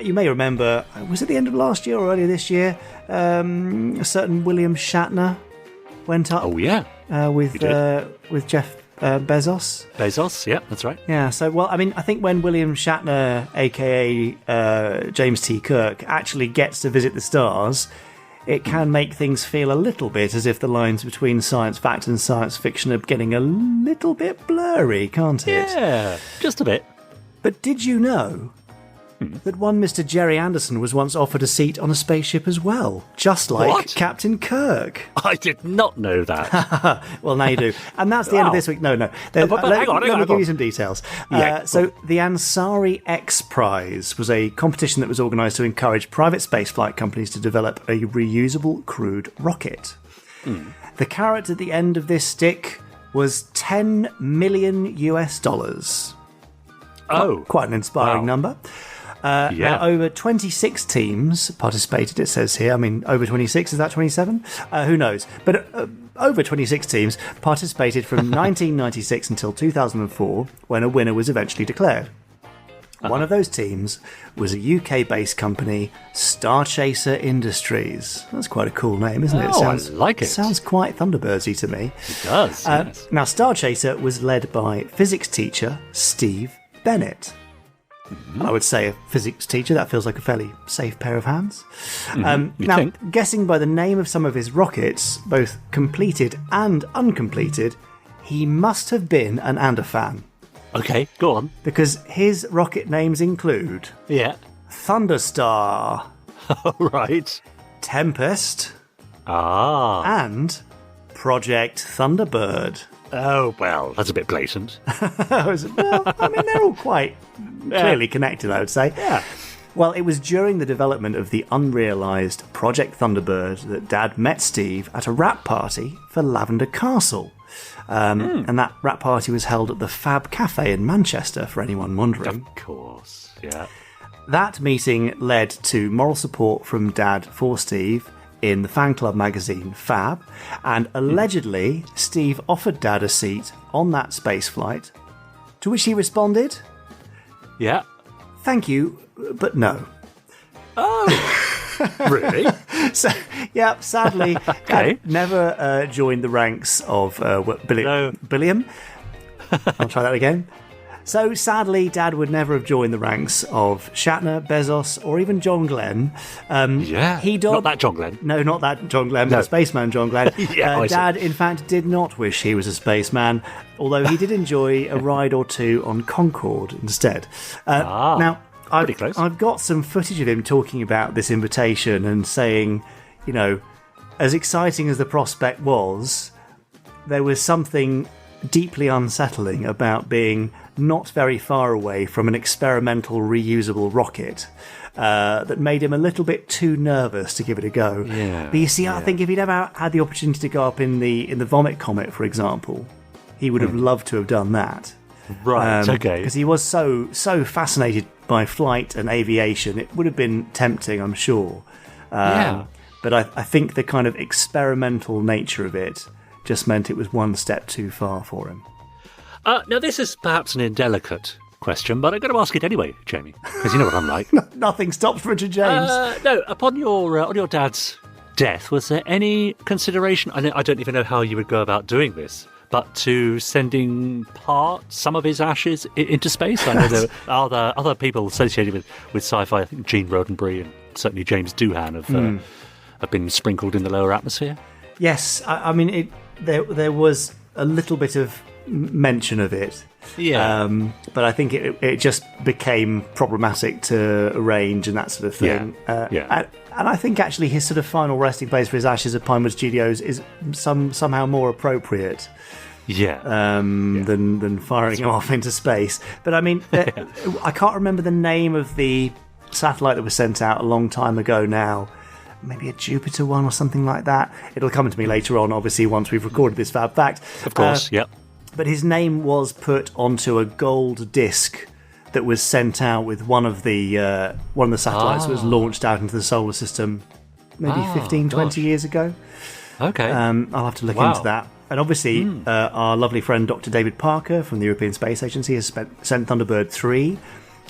you may remember, was it the end of last year or earlier this year, a certain William Shatner went up with Jeff Bezos. Bezos, yeah, that's right. Yeah, so, well, I mean, I think when William Shatner, a.k.a. James T. Kirk, actually gets to visit the stars, it can make things feel a little bit as if the lines between science fact and science fiction are getting a little bit blurry, can't it? Yeah, just a bit. But did you know that one Mr. Gerry Anderson was once offered a seat on a spaceship as well, just like Captain Kirk? I did not know that. Well, now you do. And that's the end of this week. No. Let me give you some details. So the Ansari X Prize was a competition that was organised to encourage private spaceflight companies to develop a reusable crewed rocket. The carrot at the end of this stick was $10 million. Quite an inspiring number. Now, over 26 teams participated, it says here. I mean, over 26, is that 27? Who knows? But over 26 teams participated from 1996 until 2004, when a winner was eventually declared. One of those teams was a UK-based company, Starchaser Industries. That's quite a cool name, isn't it? I like it. Sounds quite Thunderbirdsy to me. It does, yes. Now, Starchaser was led by physics teacher Steve Bennett. I would say a physics teacher. That feels like a fairly safe pair of hands. Now, guessing by the name of some of his rockets, both completed and uncompleted, he must have been an Ander fan. Okay, go on. Because his rocket names include Thunderstar, right, Tempest, and Project Thunderbird. Oh, well, that's a bit blatant. Well, I mean, they're all quite clearly connected, I would say. Yeah. Well, it was during the development of the unrealised Project Thunderbird that Dad met Steve at a wrap party for Lavender Castle. And that wrap party was held at the FAB Cafe in Manchester, for anyone wondering. Of course, yeah. That meeting led to moral support from Dad for Steve in the fan club magazine FAB, and allegedly Steve offered Dad a seat on that space flight, to which he responded, "Thank you, but no." Oh, really? So, sadly, Dad never joined the ranks of Billiam. I'll try that again. So, sadly, Dad would never have joined the ranks of Shatner, Bezos, or even John Glenn. Not that John Glenn. No, not that John Glenn, but the spaceman John Glenn. Dad, in fact, did not wish he was a spaceman, although he did enjoy a ride or two on Concorde instead. Now, I've got some footage of him talking about this invitation and saying, you know, as exciting as the prospect was, there was something deeply unsettling about being not very far away from an experimental reusable rocket that made him a little bit too nervous to give it a go. But you see, I think if he'd ever had the opportunity to go up in the Vomit Comet, for example, he would have loved to have done that. Right, because he was so fascinated by flight and aviation. It would have been tempting, I'm sure. But I think the kind of experimental nature of it just meant it was one step too far for him. Now, this is perhaps an indelicate question, but I'm going to ask it anyway, Jamie, because you know what I'm like. Nothing stops Richard James. No, upon your dad's death, was there any consideration, I don't even know how you would go about doing this, but to sending some of his ashes into space? I know there are other people associated with sci-fi. I think Gene Roddenberry and certainly James Doohan have been sprinkled in the lower atmosphere. Yes, I mean, there was a little bit of mention of it. But I think it just became problematic to arrange and that sort of thing. And I think actually his sort of final resting place for his ashes at Pinewood Studios is somehow more appropriate than firing him off into space. But I mean, I can't remember the name of the satellite that was sent out a long time ago now. Maybe a Jupiter one or something like that. It'll come to me later on, obviously, once we've recorded this Fab Fact. Of course, But his name was put onto a gold disc that was sent out with one of the satellites that was launched out into the solar system maybe 20 years ago. Okay. I'll have to look into that. And obviously, our lovely friend Dr. David Parker from the European Space Agency has sent Thunderbird 3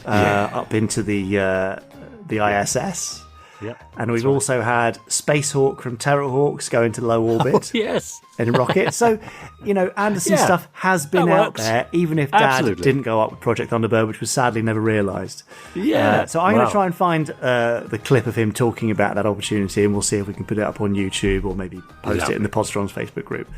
up into the the ISS. Yep, and we've also had Spacehawk from Terrahawks go into low orbit. Yes. In a rocket. So, Anderson's stuff has been out there, even if Dad didn't go up with Project Thunderbird, which was sadly never realised. Yeah. So I'm going to try and find the clip of him talking about that opportunity, and we'll see if we can put it up on YouTube or maybe post it in the Podstrongs Facebook group.